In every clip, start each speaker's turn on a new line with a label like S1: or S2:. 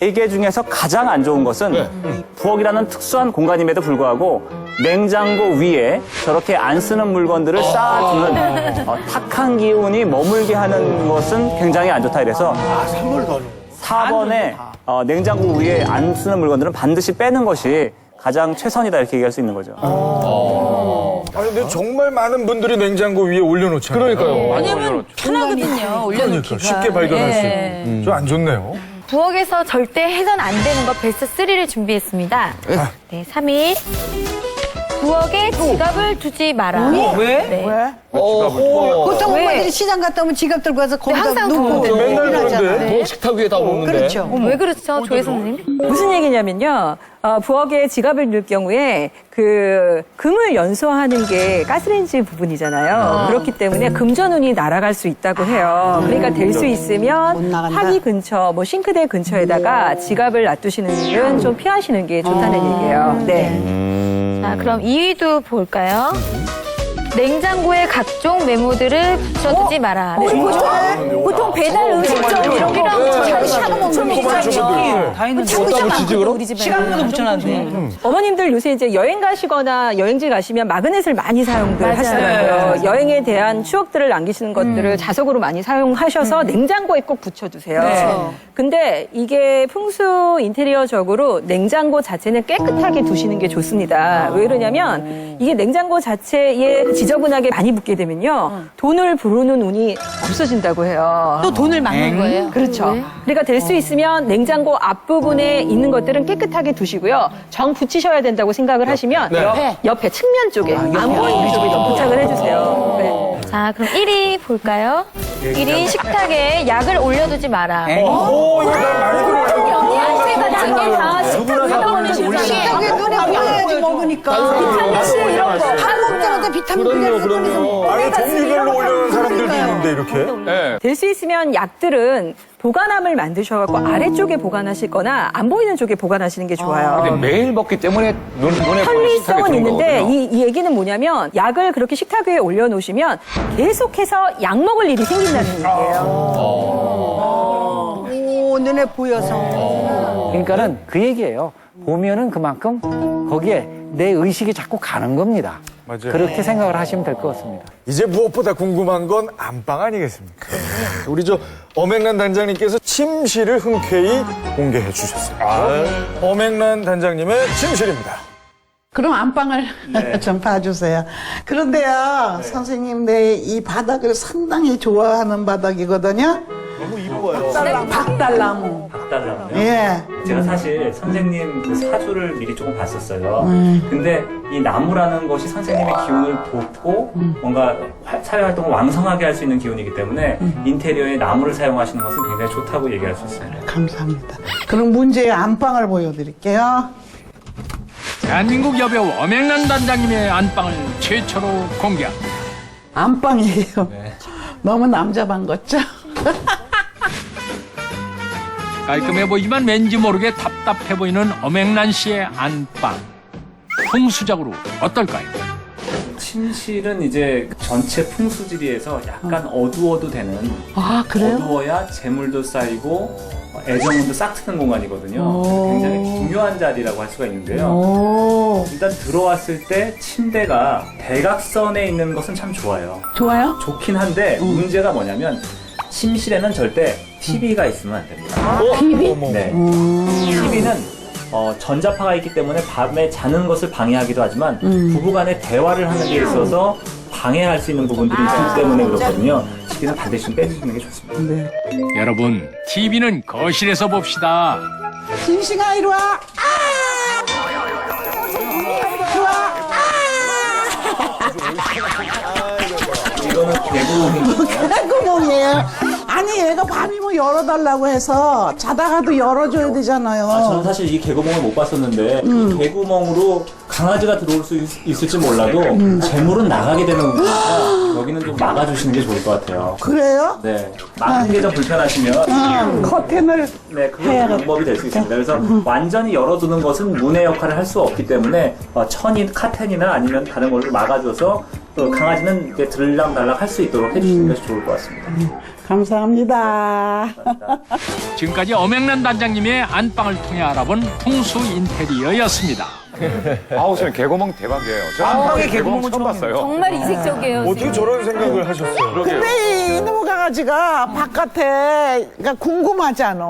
S1: 이게 중에서 가장 안 좋은 것은 부엌이라는 특수한 공간임에도 불구하고 냉장고 위에 저렇게 안 쓰는 물건들을 쌓아두는 탁한 기운이 머물게 하는 것은 굉장히 안 좋다 이래서 4번에 냉장고 위에 안 쓰는 물건들은 반드시 빼는 것이 가장 최선이다 이렇게 얘기할 수 있는 거죠.
S2: 아니 근데 정말 많은 분들이 냉장고 위에 올려놓잖아요.
S3: 그러니까요.
S4: 왜냐면 편하거든요. 올려놓기가.
S2: 쉽게 발견할 수 있는. 좀 안 좋네요.
S5: 부엌에서 절대 해선 안 되는 거 베스트 3를 준비했습니다. 네, 3위. 부엌에 지갑을 두지 마라.
S4: 왜?
S5: 네.
S3: 보통 엄마들이 시장 갔다 오면 지갑 들고 가서 거기다
S5: 항상
S3: 놓고
S5: 두고
S2: 맨날 그러는데.
S4: 부엌 식탁 위에다 놓는데.
S3: 그렇죠.
S5: 왜 그렇죠, 조혜 선생님?
S6: 무슨 얘기냐면요. 부엌에 지갑을 넣을 경우에 그 금을 연소하는 게 가스레인지 부분이잖아요. 그렇기 때문에 금전운이 날아갈 수 있다고 해요. 그러니까 될 수
S3: 못
S6: 있으면
S3: 나간다.
S6: 화기 근처, 뭐 싱크대 근처에다가 지갑을 놔두시는 일은 좀 피하시는 게 좋다는 얘기예요. 네.
S5: 자, 그럼 2위도 볼까요? 냉장고에 각종 메모들을 붙여두지 마라. 네.
S6: 보통 배달 음식점 이런 거랑
S3: 샤브 먹는 거
S4: 다 있는데.
S3: 어디다
S4: 붙이지, 그럼?
S6: 우리 집에
S4: 시간표도 붙여놨네.
S6: 어머님들 요새 이제 여행 가시거나 여행지 가시면 마그넷을 많이 사용들 하시더라고요. 여행에 대한 추억들을 남기시는 것들을 자석으로 많이 사용하셔서 냉장고에 꼭 붙여두세요. 근데 이게 풍수 인테리어적으로 냉장고 자체는 깨끗하게 두시는 게 좋습니다. 왜 그러냐면 이게 냉장고 자체에 지저분하게 많이 붙게 되면요. 돈을 부르는 운이 없어진다고 해요.
S4: 또 돈을 막는 거예요?
S6: 그렇죠. 그러니까 될 수 있으면 냉장고 앞부분에 있는 것들은 깨끗하게 두시고요. 정 붙이셔야 된다고 생각을 하시면 옆에 측면 쪽에 안 보이는 쪽에 좀 부착을 해주세요. 네.
S5: 자, 그럼 1위 볼까요? 1위 식탁에 약을 올려두지 마라.
S2: 오, 이거 난 많이 들어요.
S3: 식탁에 눈에 보여야지 먹으니까. 밥 먹을 때마다 비타민
S4: 그럼요.
S2: 아니 종류별로 올려놓은 사람들도 있는데 이렇게.
S6: 될 수 있으면 약들은 보관함을 만드셔갖고 아래쪽에 보관하시거나 안 보이는 쪽에 보관하시는 게 좋아요.
S7: 근데 매일 먹기 때문에 눈에
S6: 편리성은 있는데 이 얘기는 뭐냐면 약을 그렇게 식탁 위에 올려놓으시면 계속해서 약 먹을 일이 생긴다는 얘기예요.
S3: 오, 눈에 보여서.
S7: 그러니까는 그 얘기예요. 보면은 그만큼 거기에 내 의식이 자꾸 가는 겁니다.
S2: 맞아요.
S7: 그렇게 생각을 하시면 될 것 같습니다.
S2: 이제 무엇보다 궁금한 건 안방 아니겠습니까? 우리 저 엄앵란 단장님께서 침실을 흔쾌히 공개해 주셨어요. 엄앵란 단장님의 침실입니다.
S3: 그럼 안방을 좀 봐주세요. 그런데요, 선생님, 내 이 바닥을 상당히 좋아하는 바닥이거든요. 너무 이뻐요. 박달나무.
S1: 박달나무요?
S3: 예.
S1: 제가 사실 선생님 그 사주를 미리 조금 봤었어요. 근데 이 나무라는 것이 선생님의 기운을 돋고 뭔가 사회활동을 왕성하게 할 수 있는 기운이기 때문에 인테리어에 나무를 사용하시는 것은 굉장히 좋다고 얘기할 수 있습니다.
S3: 감사합니다. 그럼 문제의 안방을 보여드릴게요.
S8: 대한민국 여배우 엄앵란 단장님의 안방을 최초로 공개합니다.
S3: 안방이에요. 너무 남자 방 같죠?
S8: 깔끔해 보이지만 왠지 모르게 답답해 보이는 엄앵란 씨의 안방. 풍수적으로 어떨까요?
S1: 침실은 이제 전체 풍수지리에서 약간 어두워도 되는
S3: 아, 그래요?
S1: 어두워야 재물도 쌓이고 애정운도 싹 트는 공간이거든요. 굉장히 중요한 자리라고 할 수가 있는데요.
S3: 오,
S1: 일단 들어왔을 때 침대가 대각선에 있는 것은 참 좋아요.
S3: 좋아요?
S1: 좋긴 한데 문제가 뭐냐면 침실에는 절대 TV가 있으면 안 됩니다.
S3: TV?
S1: 네. TV는 전자파가 있기 때문에 밤에 자는 것을 방해하기도 하지만 부부간의 대화를 하는 데 있어서 방해할 수 있는 부분들이 있기 때문에 그렇거든요. TV는 반드시 좀 빼주시는 게 좋습니다.
S3: 네.
S8: 여러분, TV는 거실에서 봅시다.
S3: 싱싱아, 이리 와.
S1: 이거는 개구멍입니다.
S3: 구멍이에요. 아니, 얘가 밤이면 열어달라고 해서 자다가도 열어줘야 되잖아요.
S1: 저는 사실 이 개구멍을 못 봤었는데 그 개구멍으로 강아지가 들어올 수 있을지 몰라도 재물은 나가게 되는 거니까 여기는 좀 막아주시는 게 좋을 것 같아요.
S3: 그래요?
S1: 네, 막는 게 좀 불편하시면
S3: 커튼을
S1: 네, 그건 방법이 될 수 있습니다. 그래서 완전히 열어두는 것은 문의 역할을 할 수 없기 때문에 천이 카텐이나 아니면 다른 걸로 막아줘서 강아지는 이제 들락날락 할 수 있도록 해주시는 것이 좋을 것 같습니다.
S3: 감사합니다.
S8: 지금까지 엄앵란 단장님의 안방을 통해 알아본 풍수 인테리어였습니다.
S9: 아우, 저는 개구멍 대박이에요. 저 안방에 개구멍은 처음 봤어요.
S5: 정말 이색적이에요.
S2: 어떻게 저런 생각을 하셨어요?
S3: 근데 이놈의 강아지가 바깥에 그러니까 궁금하잖아.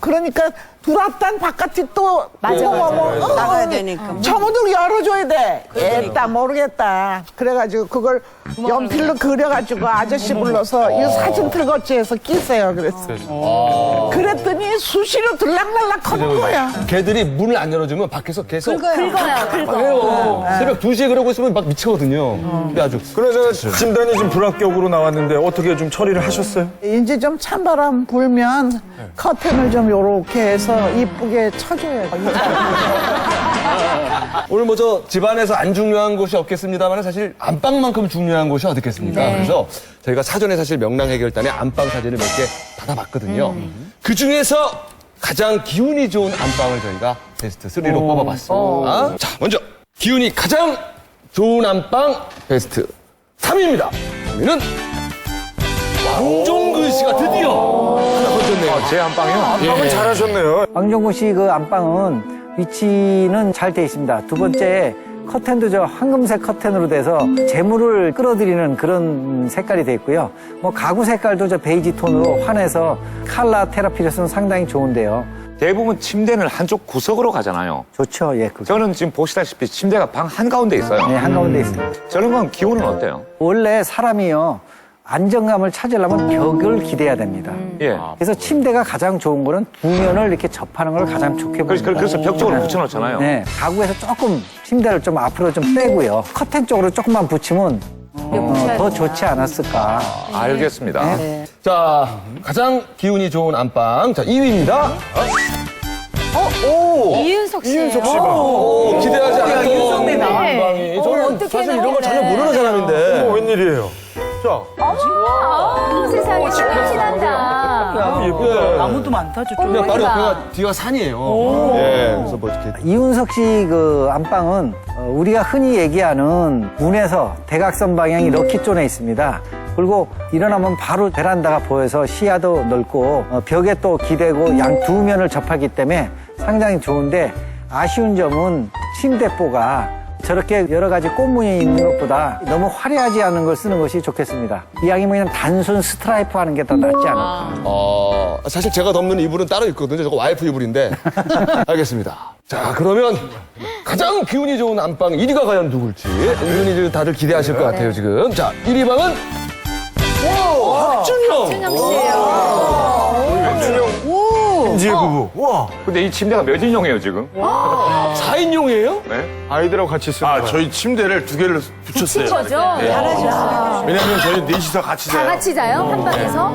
S3: 그러니까 들어왔단 바깥이 또 나가야 되니까 저문을 열어줘야 돼. 에따 모르겠다. 그래가지고 그걸 연필로 그려가지고 아저씨 불러서 이 사진 틀거치 해서 끼세요. 그랬어. 그랬더니 수시로 들락날락 커는 거야.
S10: 개들이 문을 안 열어주면 밖에서 계속
S5: 긁어요.
S10: 새벽 2시에 그러고 있으면 막 미치거든요. 근데 아주
S2: 그래서 진단이 좀 불합격으로 나왔는데 어떻게 좀 처리를 하셨어요?
S3: 이제 좀 찬바람 불면 커튼을 좀 요렇게 해서 이쁘게 쳐줘야 돼.
S10: 오늘 뭐 저 집안에서 안 중요한 곳이 없겠습니다만 사실 안방만큼 중요한 곳이 어딨겠습니까? 그래서 저희가 사전에 사실 명랑해결단에 안방 사진을 몇 개 받아봤거든요. 그 중에서 가장 기운이 좋은 안방을 저희가 베스트 3로 뽑아봤습니다. 자, 먼저 기운이 가장 좋은 안방 베스트 3위입니다. 3위는 왕종근 씨가 드디어 하나 건졌네요.
S9: 제 안방이요?
S2: 안방은 잘하셨네요.
S7: 왕정구 씨 그 안방은 위치는 잘 돼 있습니다. 두 번째 커튼도 저 황금색 커튼으로 돼서 재물을 끌어들이는 그런 색깔이 돼 있고요. 뭐 가구 색깔도 저 베이지 톤으로 환해서 컬러 테라피로서는 상당히 좋은데요.
S9: 대부분 침대는 한쪽 구석으로 가잖아요.
S7: 좋죠, 예. 그거.
S9: 저는 지금 보시다시피 침대가 방 한가운데 있어요.
S7: 네, 한가운데 있습니다.
S9: 저런 건 기운은 어때요?
S7: 원래 사람이요 안정감을 찾으려면 벽을 기대야 됩니다.
S9: 예.
S7: 그래서 침대가 가장 좋은 거는 두 면을 이렇게 접하는 걸 가장 좋게 봅니다.
S9: 그래서 벽 쪽으로 붙여놓잖아요.
S7: 네, 가구에서 조금 침대를 좀 앞으로 좀 빼고요. 커튼 쪽으로 조금만 붙이면 더 좋지 않았을까.
S9: 알겠습니다.
S10: 자, 가장 기운이 좋은 안방. 자, 2위입니다.
S5: 이윤석 씨.
S10: 기대하지 않았던 안방이. 저는
S5: 어떻게
S10: 사실 이런 걸 전혀
S5: 나오네.
S10: 모르는 사람인데.
S2: 웬일이에요? 자,
S5: 세상에 신난다.
S10: 예쁘다.
S4: 나무도 많다, 저쪽.
S10: 그냥 바로 옆에가 뒤가 산이에요. 예, 그래서 뭐 이렇게.
S7: 이윤석 씨 그 안방은 우리가 흔히 얘기하는 문에서 대각선 방향이 럭키존에 있습니다. 그리고 일어나면 바로 베란다가 보여서 시야도 넓고 벽에 또 기대고 양 두 면을 접하기 때문에 상당히 좋은데 아쉬운 점은 침대뽀가 저렇게 여러 가지 꽃무늬 있는 것보다 너무 화려하지 않은 걸 쓰는 것이 좋겠습니다. 이왕이면 그냥 단순 스트라이프 하는 게 더 낫지 않을까.
S10: 사실 제가 덮는 이불은 따로 있거든요. 저거 와이프 이불인데. 알겠습니다. 자, 그러면 가장 기운이 좋은 안방 1위가 과연 누굴지 은근히 다들 기대하실 것 같아요, 지금. 자, 1위 방은 박준영.
S5: 준영 씨예요.
S2: 김지혜 부부. 와,
S9: 근데 이 침대가 몇 인용이에요, 지금?
S10: 4인용이에요?
S9: 네.
S2: 아이들하고 같이 쓰는 거예요.
S11: 저희 침대를 두 개를 붙였어요.
S5: 거죠? 잘하셨어요.
S11: 왜냐면 저희 넷이서 같이
S5: 다
S11: 자요.
S5: 같이 자요? 한 방에서?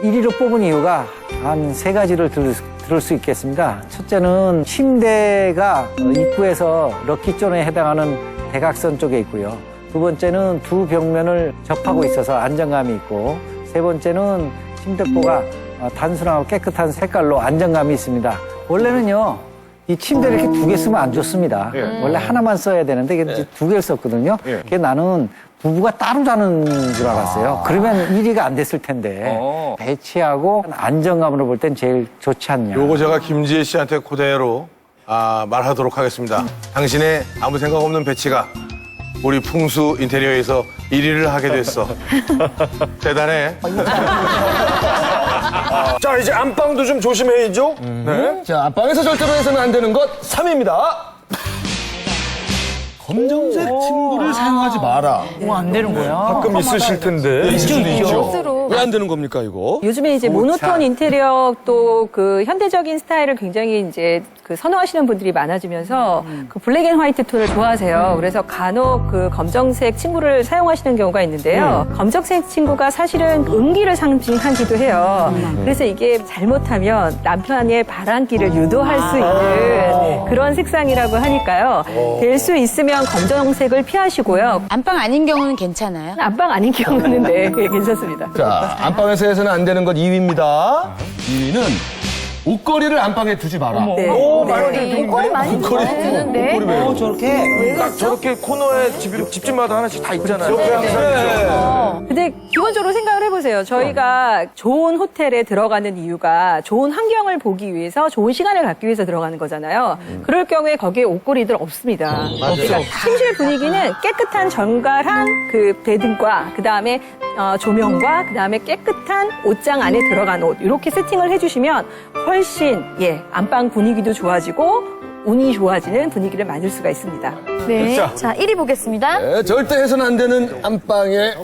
S7: 1위로 뽑은 이유가 한 세 가지를 들을 수 있겠습니다. 첫째는 침대가 입구에서 럭키존에 해당하는 대각선 쪽에 있고요. 두 번째는 두 벽면을 접하고 있어서 안정감이 있고, 세 번째는 침대포가 단순하고 깨끗한 색깔로 안정감이 있습니다. 원래는요, 이 침대를 이렇게 두 개 쓰면 안 좋습니다. 원래 하나만 써야 되는데 이게 두 개를 썼거든요. 그게 나는 부부가 따로 자는 줄 알았어요. 그러면 1위가 안 됐을 텐데 배치하고 안정감으로 볼 땐 제일 좋지 않냐.
S11: 요거 제가 김지혜 씨한테 그대로 말하도록 하겠습니다. 당신의 아무 생각 없는 배치가 우리 풍수 인테리어에서 1위를 하게 됐어. 대단해.
S2: 자, 이제 안방도 좀 조심해야죠. 네.
S10: 자, 안방에서 절대로 해서는 안 되는 것 3위입니다. 검정색 침구를 사용하지 마라.
S4: 안 되는 거야.
S2: 가끔 있으실 텐데.
S5: 옷으로.
S10: 왜 안 되는 겁니까, 이거?
S6: 요즘에 이제 모노톤 인테리어 또 그 현대적인 스타일을 굉장히 이제 그 선호하시는 분들이 많아지면서 그 블랙 앤 화이트 톤을 좋아하세요. 그래서 간혹 그 검정색 침구를 사용하시는 경우가 있는데요. 검정색 침구가 사실은 음기를 상징하기도 해요. 그래서 이게 잘못하면 남편의 바람기를 유도할 수 있는 그런 색상이라고 하니까요. 될 수 있으면 검정색을 피하시고요.
S5: 안방 아닌 경우는 괜찮아요?
S6: 안방 아닌 경우는 네, 괜찮습니다.
S10: 자, 안방에서 해서는 안 되는 것 2위입니다. 2위는 옷걸이를 안방에 두지 마라.
S6: 네.
S5: 옷걸이 많이 드는데.
S10: 옷걸이 왜요?
S2: 저렇게 코너에 집집마다 하나씩 다 있잖아요.
S6: 근데 기본적으로 생각을 해보세요. 저희가 좋은 호텔에 들어가는 이유가 좋은 환경을 보기 위해서 좋은 시간을 갖기 위해서 들어가는 거잖아요. 그럴 경우에 거기에 옷걸이들 없습니다. 그러니까 침실 분위기는 깨끗한 정갈한 그 베딩과 그다음에 조명과 그다음에 깨끗한 옷장 안에 들어간 옷 이렇게 세팅을 해주시면 훨씬 안방 분위기도 좋아지고 운이 좋아지는 분위기를 만들 수가 있습니다.
S5: 네. 자, 1위 보겠습니다.
S10: 네, 절대 해서는 안 되는 안방에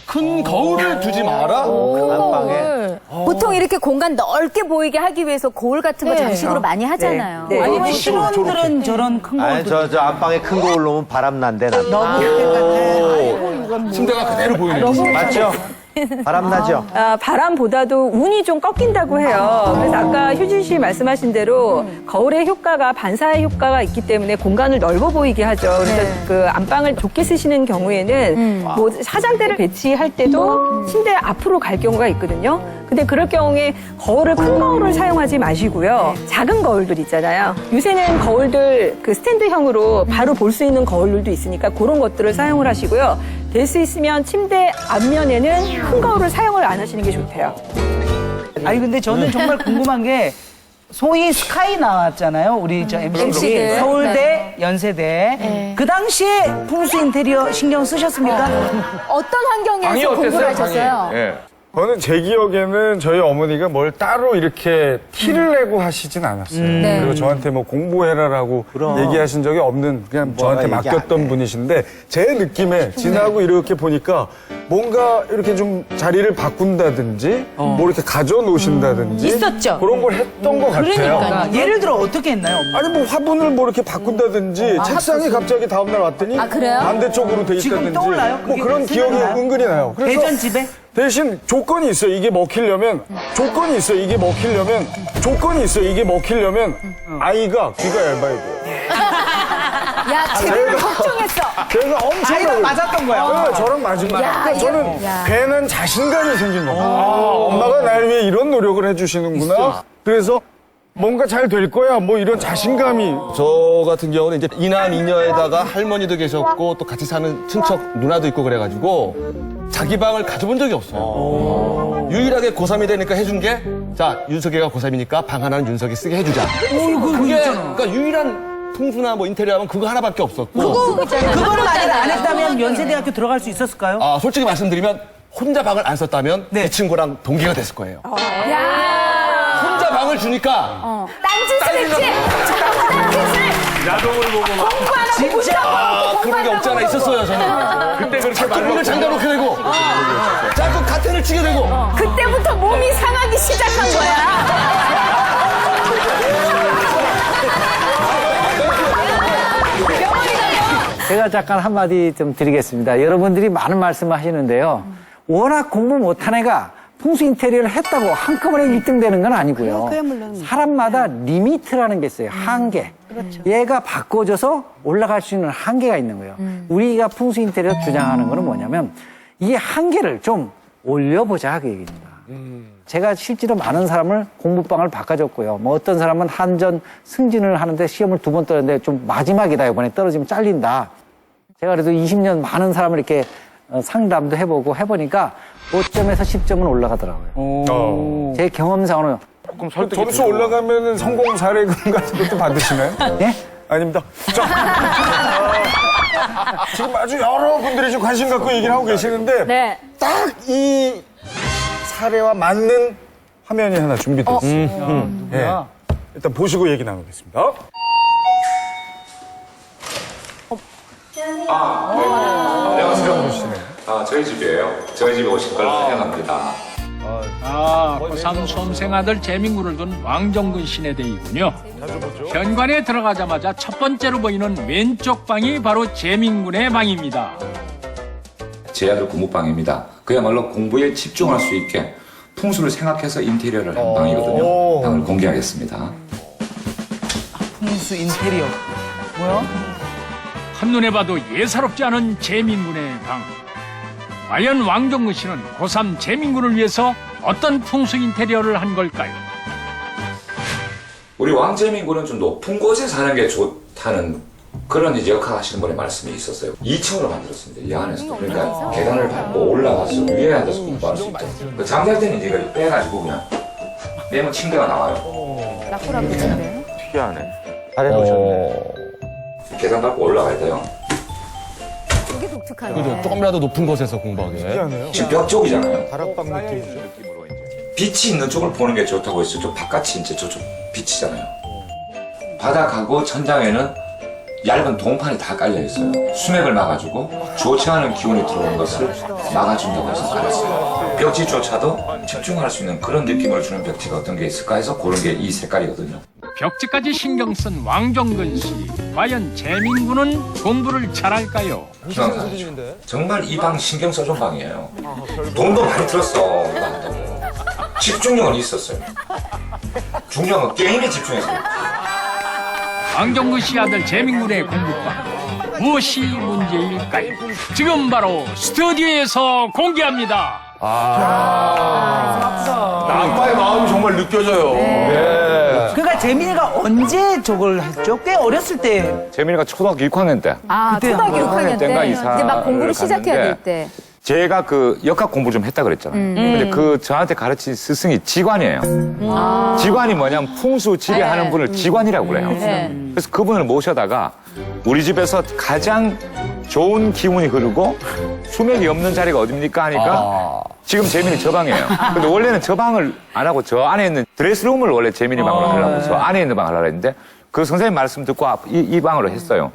S10: 큰 거울을 두지 마라.
S5: 거울.
S4: 보통 이렇게 공간 넓게 보이게 하기 위해서 거울 같은 거 장식으로 많이 하잖아요.
S6: 네.
S4: 아니면
S3: 신혼들은 저런 큰
S12: 아니, 저 안방에 큰 거울 놓으면 바람 난대, 난.
S3: 너무 깨끗해.
S10: 침대가 그대로 보이는
S12: 맞죠? 바람 나죠?
S6: 바람보다도 운이 좀 꺾인다고 해요. 그래서 아까 효진 씨 말씀하신 대로 거울의 효과가 반사의 효과가 있기 때문에 공간을 넓어 보이게 하죠. 그래서 그 안방을 좁게 쓰시는 경우에는 뭐 화장대를 배치할 때도 침대 앞으로 갈 경우가 있거든요. 근데 그럴 경우에 거울을 큰 거울을 사용하지 마시고요. 작은 거울들 있잖아요. 요새는 거울들 그 스탠드형으로 바로 볼 수 있는 거울들도 있으니까 그런 것들을 사용을 하시고요. 될 수 있으면 침대 앞면에는 큰 거울을 사용을 안 하시는 게 좋대요.
S4: 아니 근데 저는 정말 궁금한 게 소위 스카이 나왔잖아요. 우리 저 MC들 서울대, 연세대. 그 당시에 풍수 인테리어 신경 쓰셨습니까? 어떤 환경에서 공부를 하셨어요?
S9: 예.
S2: 저는 제 기억에는 저희 어머니가 뭘 따로 이렇게 티를 내고 하시진 않았어요. 그리고 저한테 뭐 공부해라라고 얘기하신 적이 없는 그냥 저한테
S12: 얘기 안
S2: 맡겼던 분이신데 제 느낌에 지나고 이렇게 보니까 뭔가 이렇게 좀 자리를 바꾼다든지 뭐 이렇게 가져놓으신다든지
S4: 있었죠.
S2: 그런 걸 했던 것 같아요.
S4: 그러니까 예를 들어 어떻게 했나요?
S2: 아니 뭐 화분을 뭐 이렇게 바꾼다든지 책상이 갑자기 다음날 왔더니
S4: 그래요?
S2: 반대쪽으로 돼
S4: 지금
S2: 있다든지
S4: 떠올라요?
S2: 뭐
S4: 그게
S2: 그런 기억이
S4: 생각나요?
S2: 은근히 나요. 그래서
S4: 대전 집에?
S2: 대신 조건이 있어요. 이게 먹히려면 조건이 있어요. 이게 먹히려면 조건이 있어요. 이게 먹히려면 아이가 귀가 얇아야 돼요.
S4: 야, 제가 걱정했어.
S2: 제가 엄청
S3: 아이랑 맞았던 거야.
S2: 네, 저랑 맞은 거예요.
S4: 야,
S2: 그러니까 저는 괜한 자신감이 생긴 거예요. 엄마가 날 위해 이런 노력을 해주시는구나. 그래서 뭔가 잘 될 거야. 뭐 이런 자신감이.
S10: 저 같은 경우는 이제 이남 이녀에다가 할머니도 계셨고 또 같이 사는 친척 누나도 있고 그래가지고 자기 방을 가져본 적이 없어요. 유일하게 고3이 되니까 해준 게 자, 윤석이가 고3이니까 방 하나는 윤석이 쓰게 해주자. 그게 그러니까 유일한 풍수나 뭐 인테리어 하면 그거 하나밖에 없었고.
S4: 그거를 만약에 안 했다면 연세대학교 들어갈 수 있었을까요?
S10: 아, 솔직히 말씀드리면 혼자 방을 안 썼다면 이 친구랑 동기가 됐을 거예요. 혼자 방을 주니까
S4: 딴짓을 했지?
S9: 야동을 보고 막.
S10: 아, 그런 게 없지 않아 있었어요, 저는.
S9: 그때 그렇게
S10: 문을
S9: 말로.
S10: 잠가놓게 되고 자꾸 카텐을 치게 되고
S4: 그때부터 몸이 상하기 시작한 거야.
S7: 제가 잠깐 한마디 좀 드리겠습니다. 여러분들이 많은 말씀을 하시는데요. 워낙 공부 못한 애가 풍수 인테리어를 했다고 한꺼번에 1등 되는 건 아니고요. 사람마다 리미트라는 게 있어요. 한계. 얘가 바꿔줘서 올라갈 수 있는 한계가 있는 거예요. 우리가 풍수 인테리어 주장하는 거는 뭐냐면 이 한계를 좀 올려보자 그 얘기입니다. 제가 실제로 많은 사람을 공부방을 바꿔줬고요. 뭐 어떤 사람은 한전 승진을 하는데 시험을 2번 떨었는데 좀 마지막이다. 이번에 떨어지면 잘린다. 제가 그래도 20년 많은 사람을 이렇게 상담도 해보고 해보니까 5점에서 10점은 올라가더라고요. 제 경험상으로는.
S2: 점수 올라가면 성공 사례금 같은 것도 받으시나요?
S7: 예?
S2: 아닙니다. 자, 지금 아주 여러분들이 지금 관심 갖고 얘기를 하고 계시는데 딱 이 사례와 맞는 화면이 하나 준비되어 있습니다. 예. 일단 보시고 얘기 나누겠습니다.
S9: 저희 집이에요. 저희 집에 오신 걸 환영합니다.
S8: 고3 수험생 아들 재민군을 둔 왕정근 시내대이군요. 현관에 들어가자마자 첫 번째로 보이는 왼쪽 방이 바로 재민군의 방입니다.
S9: 제 아들 공부방입니다. 그야말로 공부에 집중할 수 있게 풍수를 생각해서 인테리어를 한 방이거든요. 방을 공개하겠습니다.
S4: 풍수 인테리어. 뭐야?
S8: 한눈에 봐도 예사롭지 않은 재민군의 방. 과연 왕정근 씨는 고3 재민군을 위해서 어떤 풍수 인테리어를 한 걸까요?
S9: 우리 왕재민군은 좀 높은 곳에 사는 게 좋다는 그런 이제 역학 하시는 분의 말씀이 있었어요. 2층으로 만들었습니다. 이 안에서. 그러니까 계단을 밟고 올라가서 위에 앉아서 공부할 수 있죠. 그 잠잘 때는 이제 이걸 빼가지고 그냥 빼면 침대가 나와요.
S5: 라쿠라고 있는데.
S12: 특이하네. 잘 해놓으셨네.
S9: 계단 밟고 올라가야 돼요.
S5: 되게 독특하네.
S10: 그죠? 조금이라도 높은 곳에서 공부하게.
S2: 특이하네요.
S9: 지금 벽 쪽이잖아요.
S2: 다락방 느낌이죠.
S9: 빛이 있는 쪽을 보는 게 좋다고 했어요. 저 바깥이 이제 저쪽 빛이잖아요. 바닥하고 천장에는 얇은 동판이 다 깔려 있어요. 수맥을 막아주고 좋지 않은 기운이 들어오는 것을 막아준다고 해서 깔았어요. 벽지조차도 집중할 수 있는 그런 느낌을 주는 벽지가 어떤 게 있을까 해서 그런 게 이 색깔이거든요.
S8: 벽지까지 신경 쓴 왕정근 씨. 과연 재민군은 공부를 잘할까요?
S9: 정말 이 방 신경 써준 방이에요. 돈도 많이 들었어. 이거 한다고. 집중력은 있었어요. 중요한 건 게임에 집중했어요.
S8: 왕정근 씨 아들 재민군의 공부방. 무엇이 문제일까요? 지금 바로 스튜디오에서 공개합니다.
S11: 아빠의 마음이 정말 느껴져요.
S4: 그러니까 재민이가 언제 저걸 했죠? 꽤 어렸을 때.
S13: 재민이가 초등학교 6학년 때.
S5: 아, 초등학교 6학년 때.
S13: 때인가
S5: 이제 막 공부를 시작해야 될 때.
S13: 제가 그 역학 공부를 좀 했다 그랬잖아요. 근데 그 저한테 가르친 스승이 지관이에요. 지관이 뭐냐면 풍수 지배하는 분을 지관이라고 그래요. 그래서 그분을 모셔다가 우리 집에서 가장 좋은 기운이 흐르고 수맥이 없는 자리가 어딥니까 하니까 지금 재민이 저 방이에요. 근데 원래는 저 방을 안 하고 저 안에 있는 드레스룸을 원래 재민이 방으로 하려고 저 안에 있는 방 하려고 했는데 그 선생님 말씀 듣고 이 방으로 했어요.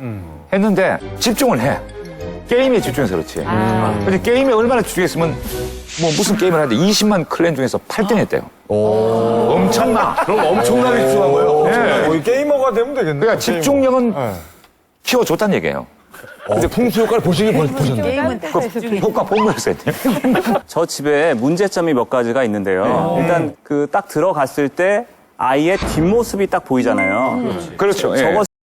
S13: 했는데 집중을 해. 게임에 집중해서 그렇지. 근데 게임에 얼마나 집중했으면 뭐 무슨 게임을 하는데 20만 클랜 중에서 8등 했대요. 엄청나.
S11: 그럼 엄청나게 집중한 거예요?
S2: 네. 거의 게이머가 되면 되겠네.
S13: 그러니까 집중력은 키워줬다는 얘기예요.
S10: 근데 풍수 효과를 보셨네.
S13: 그 효과 본 거였어요.
S1: 저 집에 문제점이 몇 가지가 있는데요. 일단 그 딱 들어갔을 때 아이의 뒷모습이 딱 보이잖아요.
S13: 그렇죠. 예.
S1: 저거